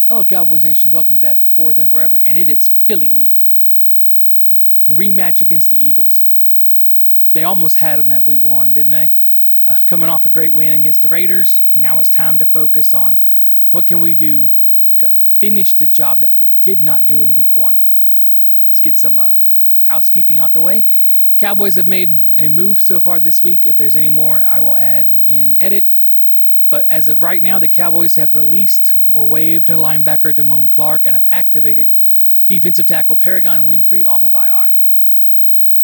Hello, Cowboys Nation. Welcome back to Fourth and Forever, and it is Philly week. Rematch against the Eagles. They almost had them that week one, didn't they? Coming off a great win against the Raiders, now it's time to focus on what can we do to finish the job that we did not do in week one. Let's get some housekeeping out the way. Cowboys have made a move so far this week. If there's any more, I will add in edit. But as of right now, the Cowboys have released or waived linebacker Damone Clark and have activated defensive tackle Paragon Winfrey off of IR.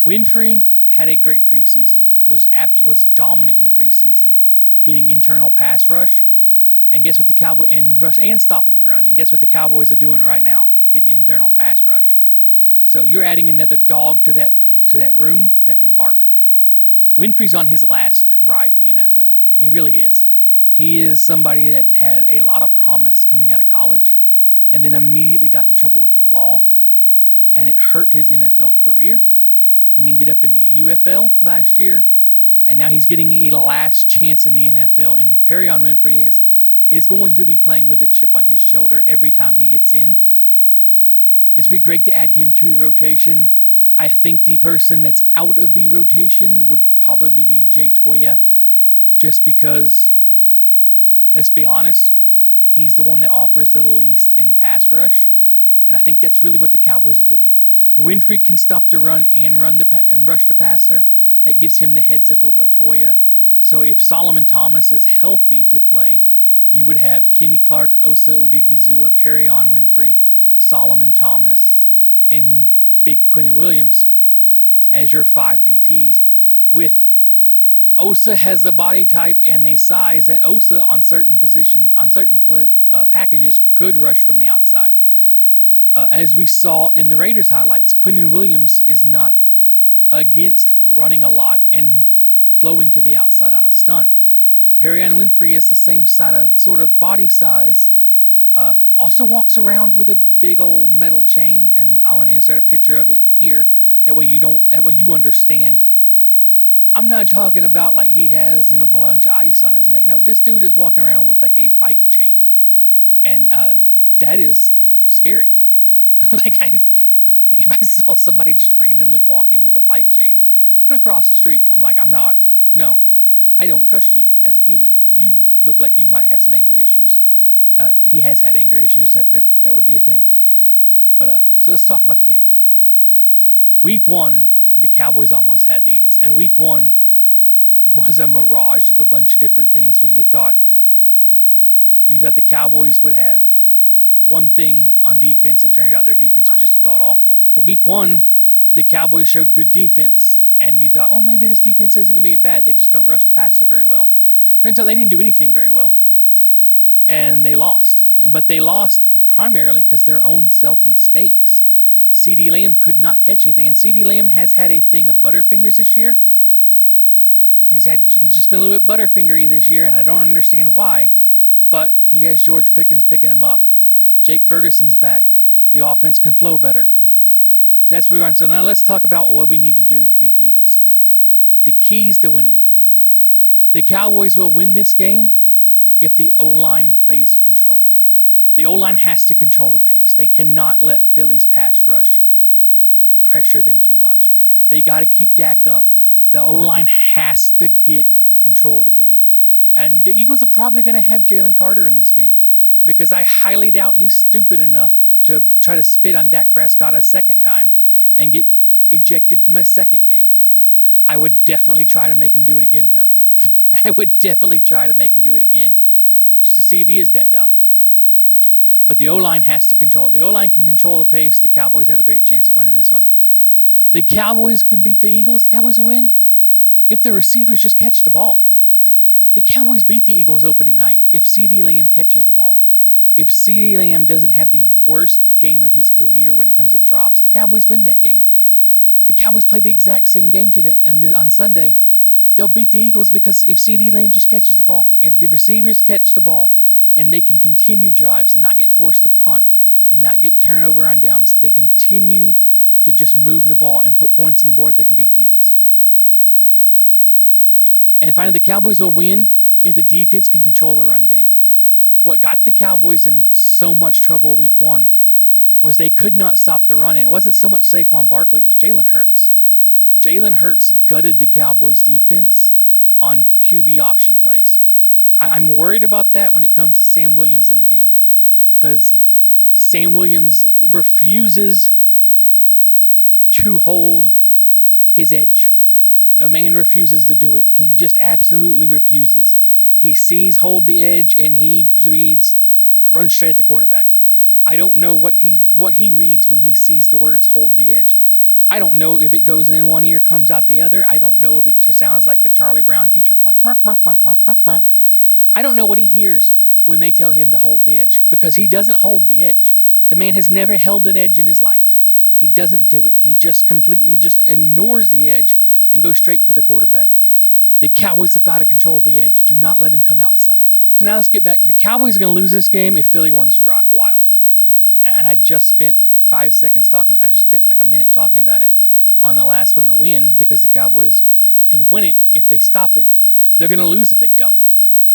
Winfrey had a great preseason, was dominant in the preseason, getting internal pass rush, and guess what the Cowboys and stopping the run. And guess what the Cowboys are doing right now? Getting internal pass rush. So you're adding another dog to that room that can bark. Winfrey's on his last ride in the NFL. He really is. He is somebody that had a lot of promise coming out of college and then immediately got in trouble with the law, and it hurt his NFL career. He ended up in the UFL last year, and now he's getting a last chance in the NFL, and Paragon Winfrey is going to be playing with a chip on his shoulder every time he gets in. It's been great to add him to the rotation. I think the person that's out of the rotation would probably be Jay Toya, just because, let's be honest, he's the one that offers the least in pass rush, and I think that's really what the Cowboys are doing. If Winfrey can stop the run and rush the passer, that gives him the heads up over Toya. So if Solomon Thomas is healthy to play, you would have Kenny Clark, Osa Odigizua, Paragon Winfrey, Solomon Thomas, and Big Quinnen Williams as your 5 DTs, with Osa has the body type and the size that Osa on certain packages could rush from the outside. As we saw in the Raiders highlights, Quinnen Williams is not against running a lot and flowing to the outside on a stunt. Paragon Winfrey is the same sort of body size. Also walks around with a big old metal chain, and I want to insert a picture of it here. That way you understand. I'm not talking about like he has a bunch of ice on his neck. No, this dude is walking around with like a bike chain, and that is scary. If I saw somebody just randomly walking with a bike chain, I'm gonna cross the street. No, I don't trust you as a human. You look like you might have some anger issues. He has had anger issues. That would be a thing. But so let's talk about the game. Week one, the Cowboys almost had the Eagles, and week one was a mirage of a bunch of different things where you thought the Cowboys would have one thing on defense, and it turned out their defense was just god awful. Week one, the Cowboys showed good defense, and you thought, oh, maybe this defense isn't going to be bad. They just don't rush the passer very well. Turns out they didn't do anything very well, and they lost. But they lost primarily because their own self-mistakes. CeeDee Lamb could not catch anything, and CeeDee Lamb has had a thing of butterfingers this year. He's just been a little bit butterfingery this year, and I don't understand why, but he has George Pickens picking him up. Jake Ferguson's back. The offense can flow better. So that's where we're going. So now let's talk about what we need to do to beat the Eagles. The keys to winning. The Cowboys will win this game if the O-line plays controlled. The O-line has to control the pace. They cannot let Philly's pass rush pressure them too much. They got to keep Dak up. The O-line has to get control of the game. And the Eagles are probably going to have Jalen Carter in this game, because I highly doubt he's stupid enough to try to spit on Dak Prescott a second time and get ejected from a second game. I would definitely try to make him do it again, though. I would definitely try to make him do it again just to see if he is that dumb. But the O-line has to control it. The O-line can control the pace. The Cowboys have a great chance at winning this one. The Cowboys can beat the Eagles. The Cowboys will win if the receivers just catch the ball. The Cowboys beat the Eagles opening night if CeeDee Lamb catches the ball. If CeeDee Lamb doesn't have the worst game of his career when it comes to drops, the Cowboys win that game. The Cowboys play the exact same game today, and on Sunday, they'll beat the Eagles because if CeeDee Lamb just catches the ball, if the receivers catch the ball, and they can continue drives and not get forced to punt and not get turnover on downs, they continue to just move the ball and put points on the board that can beat the Eagles. And finally, the Cowboys will win if the defense can control the run game. What got the Cowboys in so much trouble week 1 was they could not stop the run. And it wasn't so much Saquon Barkley, it was Jalen Hurts. Jalen Hurts gutted the Cowboys defense on QB option plays. I'm worried about that when it comes to Sam Williams in the game, because Sam Williams refuses to hold his edge. The man refuses to do it. He just absolutely refuses. He sees hold the edge and he reads run straight at the quarterback. I don't know what he reads when he sees the words hold the edge. I don't know if it goes in one ear, comes out the other. I don't know if it sounds like the Charlie Brown teacher. I don't know what he hears when they tell him to hold the edge, because he doesn't hold the edge. The man has never held an edge in his life. He doesn't do it. He just completely just ignores the edge and goes straight for the quarterback. The Cowboys have got to control the edge. Do not let him come outside. So now let's get back. The Cowboys are going to lose this game if Philly wins wild. And I just spent 5 seconds talking. I just spent like a minute talking about it on the last one in the win, because the Cowboys can win it if they stop it. They're going to lose if they don't.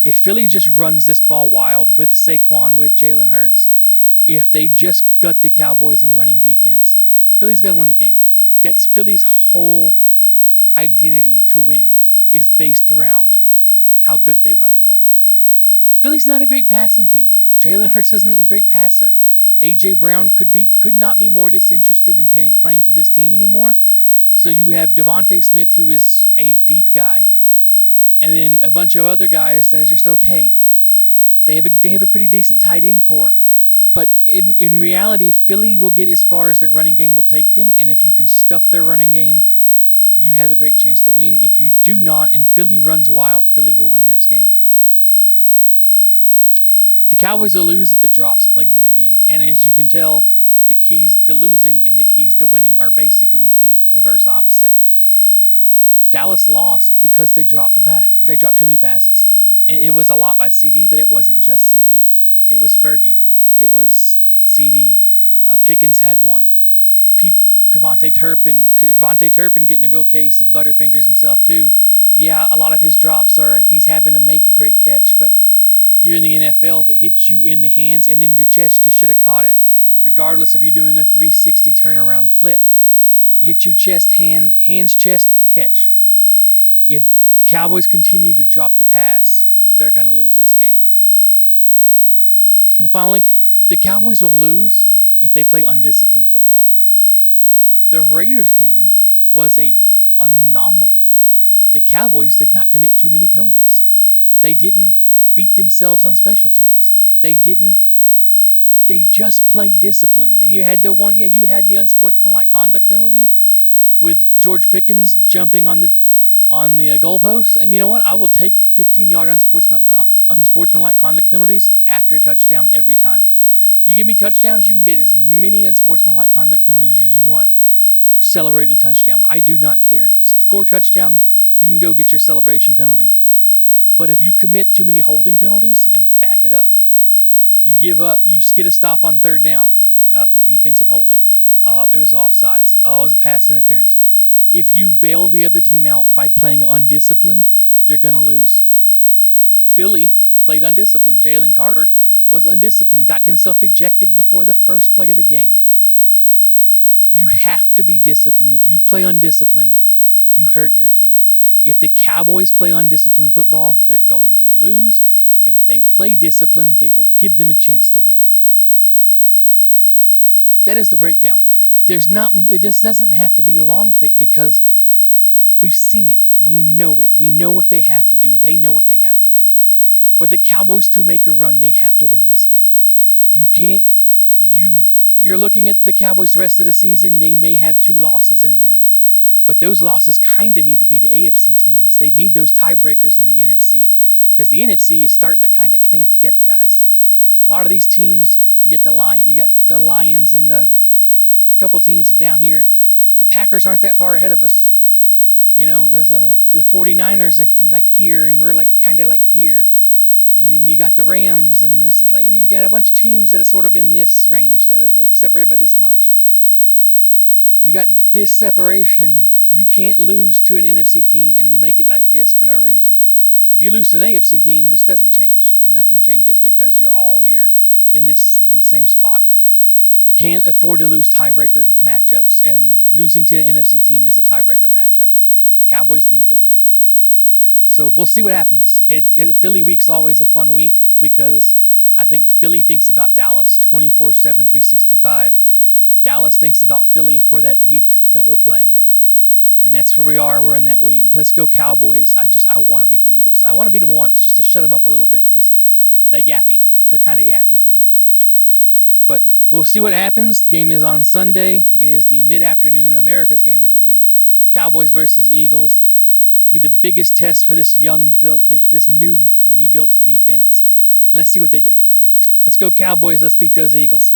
If Philly just runs this ball wild with Saquon, with Jalen Hurts, if they just gut the Cowboys in the running defense, Philly's going to win the game. That's Philly's whole identity to win, is based around how good they run the ball. Philly's not a great passing team. Jalen Hurts isn't a great passer. A.J. Brown could not be more disinterested in playing for this team anymore. So you have Devontae Smith, who is a deep guy, and then a bunch of other guys that are just okay. They have a pretty decent tight end core. But in reality, Philly will get as far as their running game will take them, and if you can stuff their running game, you have a great chance to win. If you do not, and Philly runs wild, Philly will win this game. The Cowboys will lose if the drops plague them again. And as you can tell, the keys to losing and the keys to winning are basically the reverse opposite. Dallas lost because they dropped too many passes. It was a lot by CD, but it wasn't just CD. It was Fergie. It was CD. Pickens had one. Devontae Turpin getting a real case of Butterfingers himself too. Yeah, a lot of his drops are he's having to make a great catch, but you're in the NFL. If it hits you in the hands and in the chest, you should have caught it, regardless of you doing a 360 turnaround flip. It hits you chest, hands, chest, catch. If the Cowboys continue to drop the pass, they're going to lose this game. And finally, the Cowboys will lose if they play undisciplined football. The Raiders game was an anomaly. The Cowboys did not commit too many penalties. They didn't beat themselves on special teams. They just played discipline. You had the unsportsmanlike conduct penalty with George Pickens jumping on the goalpost. And you know what? I will take 15-yard unsportsmanlike conduct penalties after a touchdown every time. You give me touchdowns, you can get as many unsportsmanlike conduct penalties as you want. Celebrate a touchdown. I do not care. Score touchdown, you can go get your celebration penalty. But if you commit too many holding penalties, and back it up. You give up, you get a stop on third down. Defensive holding. It was offsides. It was a pass interference. If you bail the other team out by playing undisciplined, you're going to lose. Philly played undisciplined. Jalen Carter was undisciplined, got himself ejected before the first play of the game. You have to be disciplined. If you play undisciplined, you hurt your team. If the Cowboys play undisciplined football, they're going to lose. If they play disciplined, they will give them a chance to win. That is the breakdown. This doesn't have to be a long thing, because we've seen it. We know it. We know what they have to do. They know what they have to do. For the Cowboys to make a run, they have to win this game. You're looking at the Cowboys the rest of the season, they may have 2 losses in them. But those losses kind of need to be to AFC teams. They need those tiebreakers in the NFC, because the NFC is starting to kind of clamp together, guys. A lot of these teams, you got the Lions and the couple teams down here. The Packers aren't that far ahead of us. You know, the 49ers are like here, and we're like kind of like here. And then you got the Rams, and it's like you got a bunch of teams that are sort of in this range, that are like separated by this much. You got this separation. You can't lose to an NFC team and make it like this for no reason. If you lose to an AFC team, this doesn't change. Nothing changes because you're all here in this the same spot. You can't afford to lose tiebreaker matchups, and losing to an NFC team is a tiebreaker matchup. Cowboys need to win. So we'll see what happens. Philly week's always a fun week because I think Philly thinks about Dallas 24/7, 365. Dallas thinks about Philly for that week that we're playing them. And that's where we are. We're in that week. Let's go Cowboys. I want to beat the Eagles. I want to beat them once just to shut them up a little bit because they're yappy. They're kind of yappy. But we'll see what happens. The game is on Sunday. It is the mid-afternoon America's game of the week. Cowboys versus Eagles. Be the biggest test for this this new rebuilt defense. And let's see what they do. Let's go Cowboys. Let's beat those Eagles.